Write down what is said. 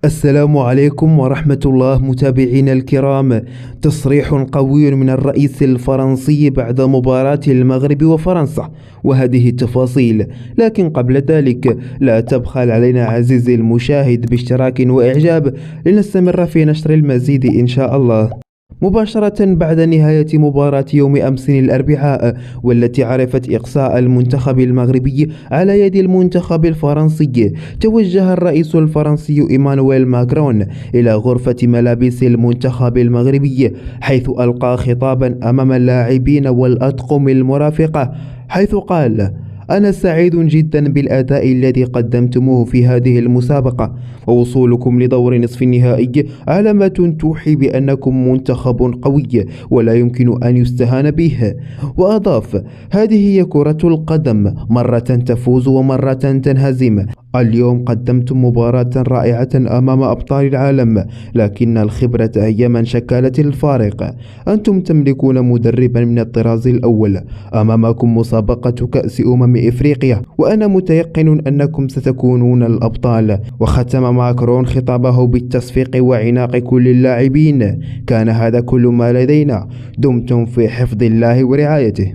السلام عليكم ورحمة الله متابعينا الكرام. تصريح قوي من الرئيس الفرنسي بعد مباراة المغرب وفرنسا، وهذه التفاصيل. لكن قبل ذلك لا تبخل علينا عزيزي المشاهد باشتراك وإعجاب لنستمر في نشر المزيد إن شاء الله. مباشرة بعد نهاية مباراة يوم أمس الأربعاء، والتي عرفت إقصاء المنتخب المغربي على يد المنتخب الفرنسي، توجه الرئيس الفرنسي إيمانويل ماكرون إلى غرفة ملابس المنتخب المغربي، حيث ألقى خطابا أمام اللاعبين والأطقم المرافقة، حيث قال: أنا سعيد جدا بالأداء الذي قدمتموه في هذه المسابقة، ووصولكم لدور نصف النهائي علامة توحي بأنكم منتخب قوي ولا يمكن أن يستهان به. وأضاف: هذه هي كرة القدم، مرة تفوز ومرة تنهزم. اليوم قدمتم مباراة رائعة أمام أبطال العالم، لكن الخبرة هي من شكلت الفارق. أنتم تملكون مدربا من الطراز الأول، أمامكم مسابقة كأس إفريقيا، وأنا متيقن أنكم ستكونون الأبطال. وختم ماكرون خطابه بالتصفيق وعناق كل اللاعبين: كان هذا كل ما لدينا، دمتم في حفظ الله ورعايته.